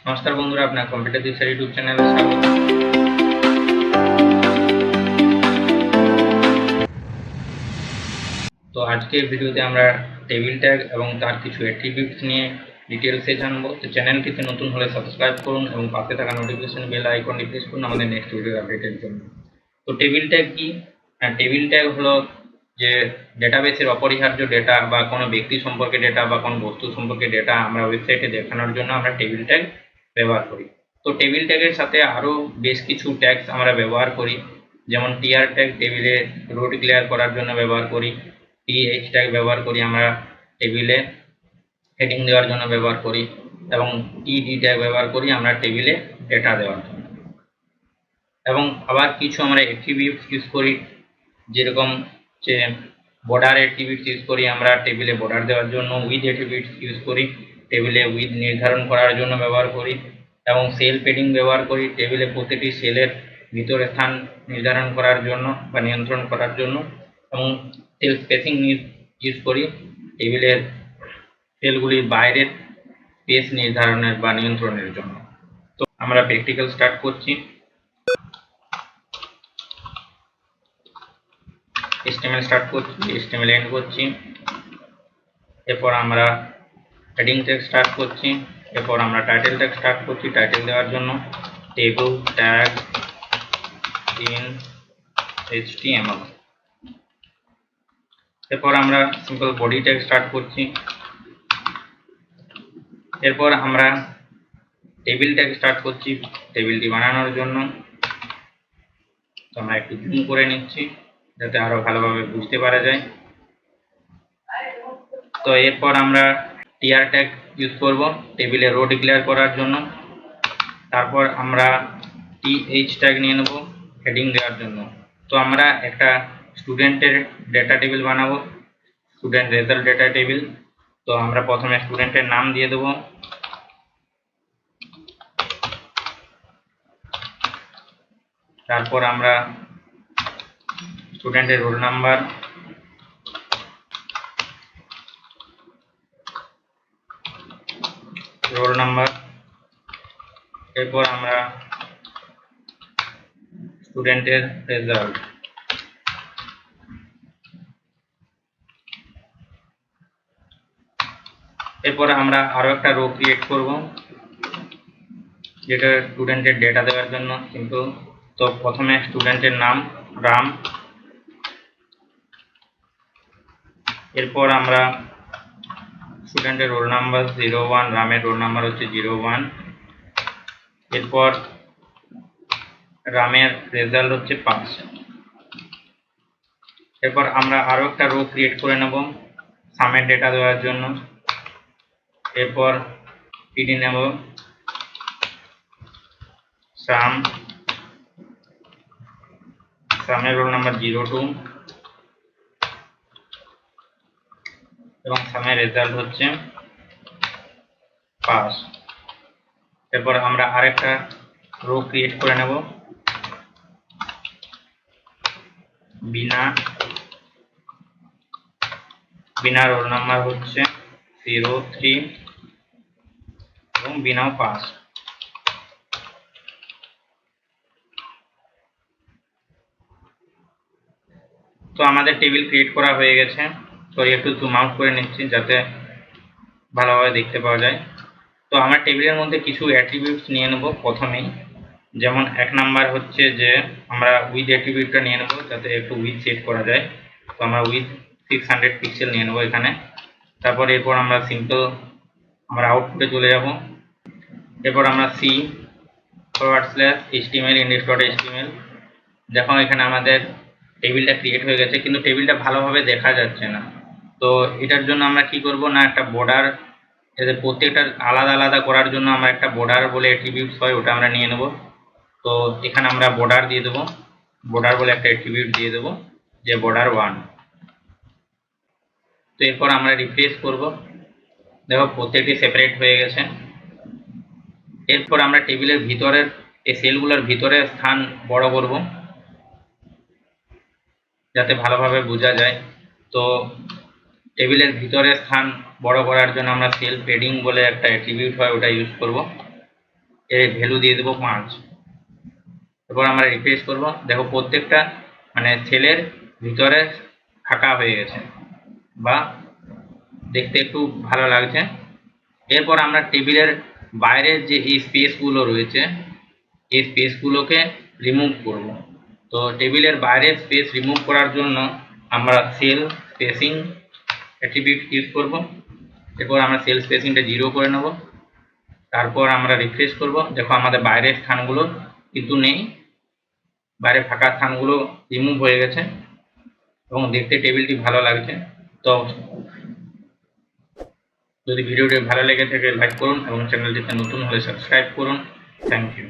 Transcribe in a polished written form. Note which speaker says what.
Speaker 1: নমস্কার বন্ধুরা, আপনার কম্পিউটার দিশা ইউটিউব চ্যানেলে স্বাগত। তো আজকের ভিডিওতে আমরা টেবিল ট্যাগ এবং তার কিছু অ্যাট্রিবিউটস নিয়ে ডিটেলসে জানবো। তো চ্যানেলটিতে নতুন হলে সাবস্ক্রাইব করুন এবং পাশে থাকা নোটিফিকেশন বেল আইকনটি প্রেস করুন আমাদের নেক্সট ভিডিও আপডেটের জন্য। তো টেবিল ট্যাগ কি? টেবিল ট্যাগ হলো যে ডেটাবেসের অপরিহার্য ডেটা বা কোনো ব্যক্তি সম্পর্কে ডেটা বা কোনো বস্তু সম্পর্কে ডেটা আমরা ওয়েবসাইটে দেখানোর জন্য আমরা টেবিল ট্যাগ ব্যবহার করি। তো টেবিল ট্যাগের সাথে আরও বেশ কিছু ট্যাগস আমরা ব্যবহার করি, যেমন টিআর ট্যাগ টেবিলে রো ডিক্লেয়ার করার জন্য ব্যবহার করি, টিএইচ ট্যাগ ব্যবহার করি আমরা টেবিলে হেডিং দেওয়ার জন্য ব্যবহার করি, এবং টিডি ট্যাগ ব্যবহার করি আমরা টেবিলে ডেটা দেওয়ার জন্য। এবং আবার কিছু আমরা অ্যাট্রিবিউটস ইউজ করি, যেরকম যে বর্ডার অ্যাট্রিবিউটস ইউজ করি আমরা টেবিলে বর্ডার দেওয়ার জন্য, উইথ অ্যাট্রিবিউটস ইউজ করি টেবিলে উইথ নির্ধারণ করার জন্য ব্যবহার করি, এবং সেল পেডিং ব্যবহার করি টেবিলে প্রতিটি সেলের ভিতরে স্থান নির্ধারণ করার জন্য বা নিয়ন্ত্রণ করার জন্য, এবং সেল স্পেসিং ইউজ করি টেবিলের সেলগুলির বাইরের স্পেস নির্ধারণের বা নিয়ন্ত্রণের জন্য। তো আমরা প্র্যাকটিক্যাল স্টার্ট করছি। HTML স্টার্ট করছি, HTML এন্ড করছি, এরপর আমরা হেডিং ট্যাগ স্টার্ট করছি, এরপর আমরা টাইটেল ট্যাগ স্টার্ট করছি। টাইটেল দেওয়ার জন্য টেবল ট্যাগ ইন HTML, এরপর আমরা সিম্পল বডি ট্যাগ স্টার্ট করছি, এরপর আমরা টেবিল ট্যাগ স্টার্ট করছি টেবিলটি বানানোর জন্য। তো আমরা একটু জুম করে নিচ্ছি যাতে আরো ভালোভাবে বুঝতে পারা যায়। তো এরপর আমরা টিআর ট্যাগ ইউজ করব টেবিলে রো ডিক্লেয়ার করার জন্য। তারপর আমরা টিএইচ ট্যাগ নিয়ে নেব হেডিং দেওয়ার জন্য। তো আমরা একটা স্টুডেন্টের ডেটা টেবিল বানাবো, স্টুডেন্ট রেজাল্ট ডেটা টেবিল। তো আমরা প্রথমে স্টুডেন্টের নাম দিয়ে দেব, তারপর আমরা স্টুডেন্টের রোল নাম্বার, এরপর আমরা স্টুডেন্টের রেজাল্ট, এরপর আমরা আরো একটা রো ক্রিয়েট করব যেটা স্টুডেন্টের ডেটা দেওয়ার জন্য সিম্পল। তো প্রথমে স্টুডেন্টের নাম রাম, এরপর আমরা স্টুডেন্টের রোল নাম্বার 01, রামের রোল নাম্বার হচ্ছে 01, এরপর রামের রেজাল্ট হচ্ছে 5। এরপর আমরা আরো একটা রো ক্রিয়েট করে নেব সামের ডেটা দেওয়ার জন্য, এরপর টিডি নেব সাম, সামের রোল নাম্বার 02 এবং সামের রেজাল্ট হচ্ছে 5। এরপর আমরা আরেকটা রো ক্রিয়েট করে নেব বিনা, বিনা রোল নাম্বার হচ্ছে 03 এবং বিনাও 5। তো আমাদের টেবিল ক্রিয়েট করা হয়ে গেছে। তো একটু জুম আউট করে নিচ্ছি যাতে ভালোভাবে দেখতে পাওয়া যায়। তো আমার টেবিলের মধ্যে কিছু অ্যাট্রিবিউটস নিয়ে নেব প্রথমেই, যেমন 1 নাম্বার হচ্ছে যে আমরা উইথ অ্যাট্রিবিউটটা নিয়ে নেব যাতে একটু উইথ সেট করা যায়। তো আমরা উইথ 600 পিক্সেল নিয়ে নেব এখানে। তারপর এরপর আমরা সিম্পল আমরা আউটপুটে চলে যাব, এরপর আমরা c/html index.html। দেখো এখানে আমাদের টেবিলটা ক্রিয়েট হয়ে গেছে, কিন্তু টেবিলটা ভালোভাবে দেখা যাচ্ছে না। তো এটার জন্য আমরা কি করব না, একটা বর্ডার, এদের প্রত্যেকটা আলাদা আলাদা করার জন্য আমরা একটা বর্ডার বলে অ্যাট্রিবিউটস হয় ওটা আমরা নিয়ে নেব। তো এখানে আমরা বর্ডার দিয়ে দেবো, বর্ডার বলে একটা অ্যাট্রিবিউট দিয়ে দেবো যে বর্ডার 1। তো এরপর আমরা রিফ্রেশ করব, দেখো প্রত্যেকটি সেপারেট হয়ে গেছে। এরপর আমরা টেবিলের ভিতরের এই সেলগুলোর ভিতরে স্থান বড় করব যাতে ভালোভাবে বোঝা যায়। তো টেবিলের ভিতরে স্থান বড় করার জন্য আমরা সেল পেডিং বলে একটা অ্যাট্রিবিউট হয় ওটা ইউজ করব। এর ভ্যালু দিয়ে দেবো 5। এরপর আমরা রিফ্রেশ করব, দেখো প্রত্যেকটা মানে সেলের ভিতরে ফাঁকা হয়ে গেছে বা দেখতে একটু ভালো লাগছে। এরপর আমরা টেবিলের বাইরের যে এই স্পেসগুলো রয়েছে এই স্পেসগুলোকে রিমুভ করব। তো টেবিলের বাইরের স্পেস রিমুভ করার জন্য আমরা সেল স্পেসিং অ্যাট্রিবিউট ইউজ করব। এরপর আমরা সেল স্পেসিংটা 0 করে নেব। তারপর আমরা রিফ্রেশ করব, দেখো আমাদের বাইরের স্থানগুলো কিন্তু নেই, বাইরে ফাঁকা স্থানগুলো রিমুভ হয়ে গেছে এবং দেখতে টেবিলটি ভালো লাগছে। তো যদি ভিডিওটি ভালো লেগে থাকে লাইক করুন এবং চ্যানেলটিতে নতুন হলে সাবস্ক্রাইব করুন। Thank you.